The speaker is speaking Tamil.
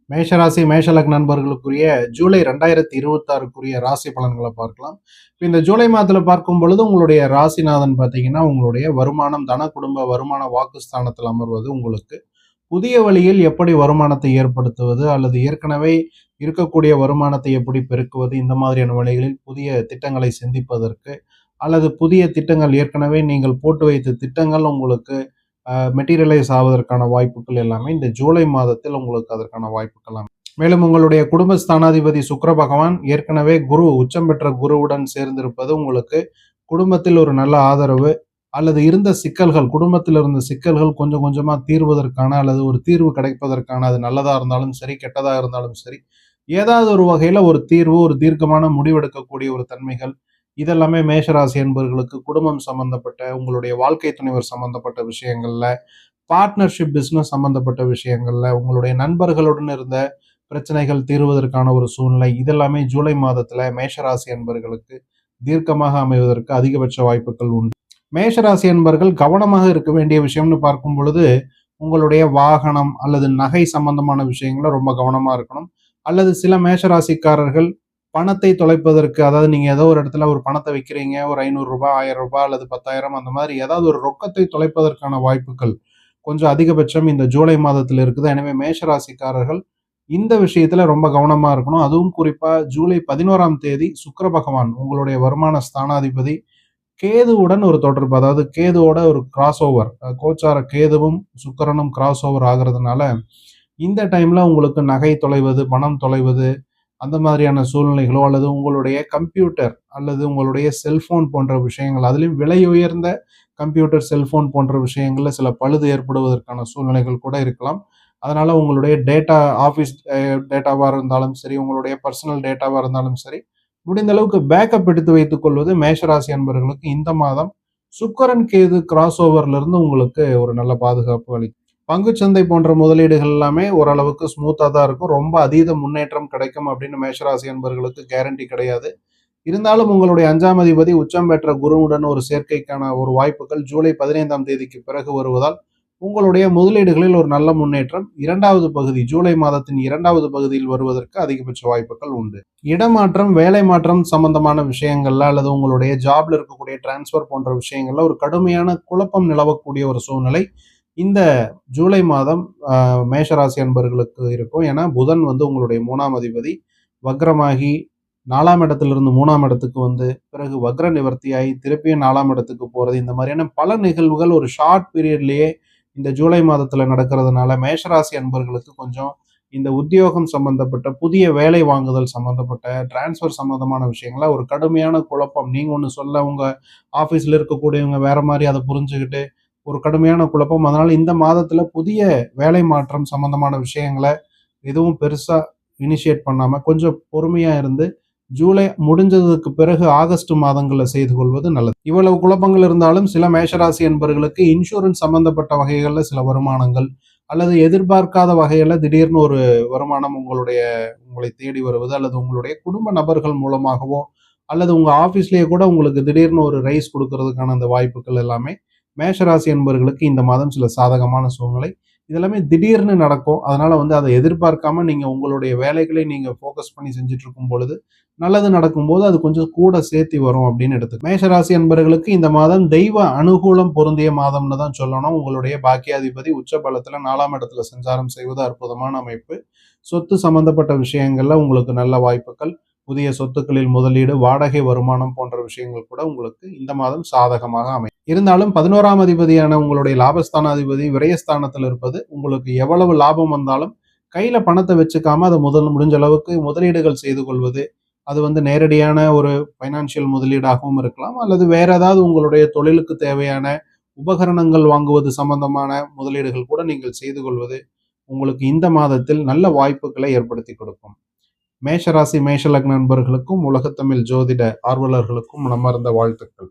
மேஷராசி, மேஷலக்ன நண்பர்களுக்குரிய ஜூலை 2026க்குரிய ராசி பலன்கள பார்க்கலாம். இந்த ஜூலை மாதத்துல பார்க்கும் பொழுது, உங்களுடைய ராசிநாதன் பார்த்தீங்கன்னா, உங்களுடைய வருமானம், தன குடும்ப வருமான வாக்குஸ்தானத்தில் அமர்வது உங்களுக்கு புதிய வழியில் எப்படி வருமானத்தை ஏற்படுத்துவது, அல்லது ஏற்கனவே இருக்கக்கூடிய வருமானத்தை எப்படி பெருக்குவது, இந்த மாதிரியான வழிகளில் புதிய திட்டங்களை சிந்திப்பதற்கு, அல்லது புதிய திட்டங்கள் ஏற்கனவே நீங்கள் போட்டு வைத்த திட்டங்கள் உங்களுக்கு மெட்டீரியலைஸ் ஆவதற்கான வாய்ப்புகள் எல்லாமே இந்த ஜூலை மாதத்தில் உங்களுக்கு அதற்கான வாய்ப்புகள் அமையும். மேலும் உங்களுடைய குடும்ப ஸ்தானாதிபதி சுக்கிர பகவான் ஏற்கனவே குரு உச்சம் பெற்ற குருவுடன் சேர்ந்திருப்பது உங்களுக்கு குடும்பத்தில் ஒரு நல்ல ஆதரவு, அல்லது இருந்த சிக்கல்கள், குடும்பத்தில் இருந்த சிக்கல்கள் கொஞ்சம் கொஞ்சமா தீர்வதற்கான அல்லது ஒரு தீர்வு கிடைப்பதற்கான, அது நல்லதா இருந்தாலும் சரி, கெட்டதா இருந்தாலும் சரி, ஏதாவது ஒரு வகையில ஒரு தீர்வு, ஒரு தீர்க்கமான முடிவெடுக்கக்கூடிய ஒரு தன்மைகள், இதெல்லாமே மேஷராசி என்பவர்களுக்கு குடும்பம் சம்பந்தப்பட்ட, உங்களுடைய வாழ்க்கை துணைவர் சம்பந்தப்பட்ட விஷயங்கள்ல, பார்ட்னர்ஷிப் பிசினஸ் சம்பந்தப்பட்ட விஷயங்கள்ல, உங்களுடைய நண்பர்களுடன் இருந்த பிரச்சனைகள் தீர்வதற்கான ஒரு சூழ்நிலை, இதெல்லாமே ஜூலை மாதத்துல மேஷராசி என்பவர்களுக்கு தீர்க்கமாக அமைவதற்கு அதிகபட்ச வாய்ப்புகள் உண்டு. மேஷராசி என்பர்கள் கவனமாக இருக்க வேண்டிய விஷயம்னு பார்க்கும் பொழுது, உங்களுடைய வாகனம் அல்லது நகை சம்பந்தமான விஷயங்கள ரொம்ப கவனமா இருக்கணும். அல்லது சில மேஷராசிக்காரர்கள் பணத்தை தொலைப்பதற்கு, அதாவது நீங்க ஏதோ ஒரு இடத்துல ஒரு பணத்தை வைக்கிறீங்க, ஒரு ரூ. 500 ரூ. 1000 அல்லது 10,000 அந்த மாதிரி ஏதாவது ஒரு ரொக்கத்தை தொலைப்பதற்கான வாய்ப்புகள் கொஞ்சம் அதிகபட்சம் இந்த ஜூலை மாதத்தில் இருக்குது. எனவே மேஷராசிக்காரர்கள் இந்த விஷயத்துல ரொம்ப கவனமா இருக்கணும். அதுவும் குறிப்பா ஜூலை 11ஆம் தேதி சுக்கிர பகவான், உங்களுடைய வருமான ஸ்தானாதிபதி, கேதுவுடன் ஒரு தொடர்பு, அதாவது கேதுவோட ஒரு கிராஸ் ஓவர், கோச்சார கேதுவும் சுக்கிரனும் கிராஸ் ஓவர் ஆகிறதுனால இந்த டைம்ல உங்களுக்கு நகை தொலைவது, பணம் தொலைவது, அந்த மாதிரியான சூழ்நிலைகளோ, அல்லது உங்களுடைய கம்ப்யூட்டர் அல்லது உங்களுடைய செல்போன் போன்ற விஷயங்கள், அதிலும் விலை உயர்ந்த கம்ப்யூட்டர், செல்போன் போன்ற விஷயங்கள்ல சில பழுது ஏற்படுவதற்கான சூழ்நிலைகள் கூட இருக்கலாம். அதனால உங்களுடைய டேட்டா, ஆஃபீஸ் டேட்டாவா இருந்தாலும் சரி, உங்களுடைய பர்சனல் டேட்டாவா இருந்தாலும் சரி, முடிந்த அளவுக்கு பேக்கப் எடுத்து வைத்துக் கொள்வது மேஷராசி அன்பர்களுக்கு இந்த மாதம் சுக்கிரன் கேது கிராஸ் ஓவர்ல இருந்து உங்களுக்கு ஒரு நல்ல பாதுகாப்பு அளிக்கும். பங்குச்சந்தை போன்ற முதலீடுகள் எல்லாமே ஓரளவுக்கு ஸ்மூத்தா தான் இருக்கும். ரொம்ப அதீத முன்னேற்றம் கிடைக்கும் அப்படின்னு மேஷராசி அன்பர்களுக்கு கேரண்டி கிடையாது. இருந்தாலும் உங்களுடைய 5ஆம் அதிபதி உச்சம் பெற்ற குருவுடன் ஒரு சேர்க்கைக்கான ஒரு வாய்ப்புகள் ஜூலை 15ஆம் தேதிக்கு பிறகு வருவதால் உங்களுடைய முதலீடுகளில் ஒரு நல்ல முன்னேற்றம் 2வது பகுதி, ஜூலை மாதத்தின் 2வது பகுதியில் வருவதற்கு அதிகபட்ச வாய்ப்புகள் உண்டு. இடமாற்றம், வேலை மாற்றம் சம்பந்தமான விஷயங்கள்ல, அல்லது உங்களுடைய ஜாப்ல இருக்கக்கூடிய டிரான்ஸ்பர் போன்ற விஷயங்கள்ல ஒரு கடுமையான குழப்பம் நிலவக்கூடிய ஒரு சூழ்நிலை இந்த ஜூலை மாதம் மேஷராசி அன்பர்களுக்கு இருக்கும். ஏன்னா புதன் உங்களுடைய 3ஆம் அதிபதி வக்ரமாகி 4ஆம் இடத்திலிருந்து 3ஆம் இடத்துக்கு பிறகு வக்ர நிவர்த்தியாகி திருப்பியும் 4ஆம் இடத்துக்கு போறது, இந்த மாதிரியான பல நிகழ்வுகள் ஒரு ஷார்ட் பீரியட்லயே இந்த ஜூலை மாதத்துல நடக்கிறதுனால மேஷராசி அன்பர்களுக்கு கொஞ்சம் இந்த உத்தியோகம் சம்பந்தப்பட்ட, புதிய வேலை வாங்குதல் சம்பந்தப்பட்ட, டிரான்ஸ்பர் சம்பந்தமான விஷயங்கள ஒரு கடுமையான குழப்பம், நீங்க ஒண்ணு சொல்ல உங்க ஆபீஸ்ல இருக்கக்கூடியவங்க வேற மாதிரி அதை புரிஞ்சுக்கிட்டு ஒரு கடுமையான குழப்பம். அதனால இந்த மாதத்துல புதிய வேலை மாற்றம் சம்பந்தமான விஷயங்களை எதுவும் பெருசா இனிஷியேட் பண்ணாம கொஞ்சம் பொறுமையா இருந்து ஜூலை முடிஞ்சதுக்கு பிறகு ஆகஸ்ட் மாதங்கள்ல செய்து கொள்வது நல்லது. இவ்வளவு குழப்பங்கள் இருந்தாலும் சில மேஷராசி என்பவர்களுக்கு இன்சூரன்ஸ் சம்பந்தப்பட்ட வகைகள்ல சில வருமானங்கள், அல்லது எதிர்பார்க்காத வகையில திடீர்னு ஒரு வருமானம் உங்களை தேடி வருவது, அல்லது உங்களுடைய குடும்ப நபர்கள் மூலமாகவோ, அல்லது உங்க ஆபீஸ்லயே கூட உங்களுக்கு திடீர்னு ஒரு ரைஸ் கொடுக்கறதுக்கான அந்த வாய்ப்புகள் எல்லாமே மேஷராசி என்பவர்களுக்கு இந்த மாதம் சில சாதகமான சூழ்நிலை. இதெல்லாமே திடீர்னு நடக்கும். அதனால அதை எதிர்பார்க்காம நீங்க உங்களுடைய வேலைகளை நீங்க ஃபோக்கஸ் பண்ணி செஞ்சுட்டு இருக்கும் பொழுது, நல்லது நடக்கும்போது அது கொஞ்சம் கூட சேர்த்தி வரும் அப்படின்னு மேஷராசி என்பவர்களுக்கு இந்த மாதம் தெய்வ அனுகூலம் பொருந்திய மாதம்னு தான் சொல்லணும். உங்களுடைய பாக்கியாதிபதி உச்ச பலத்துல 4ஆம் இடத்துல சஞ்சாரம் செய்வது அற்புதமான அமைப்பு. சொத்து சம்பந்தப்பட்ட விஷயங்கள்ல உங்களுக்கு நல்ல வாய்ப்புகள், புதிய சொத்துக்களில் முதலீடு, வாடகை வருமானம் போன்ற விஷயங்கள் கூட உங்களுக்கு இந்த மாதம் சாதகமாக அமையும். இருந்தாலும் 11ஆம் அதிபதியான உங்களுடைய லாபஸ்தானாதிபதி விரயஸ்தானத்தில் இருப்பது உங்களுக்கு எவ்வளவு லாபம் வந்தாலும் கையில பணத்தை வச்சுக்காம அதை முடிஞ்ச அளவுக்கு முதலீடுகள் செய்து கொள்வது, அது நேரடியான ஒரு பைனான்சியல் முதலீடாகவும் இருக்கலாம், அல்லது வேற ஏதாவது உங்களுடைய தொழிலுக்கு தேவையான உபகரணங்கள் வாங்குவது சம்பந்தமான முதலீடுகள் கூட நீங்கள் செய்து கொள்வது உங்களுக்கு இந்த மாதத்தில் நல்ல வாய்ப்புகளை ஏற்படுத்தி கொடுக்கும். மேஷராசி, மேஷலக்ன நண்பர்களுக்கும் உலகத்தமிழ் ஜோதிட ஆர்வலர்களுக்கும் மனமார்ந்த வாழ்த்துக்கள்.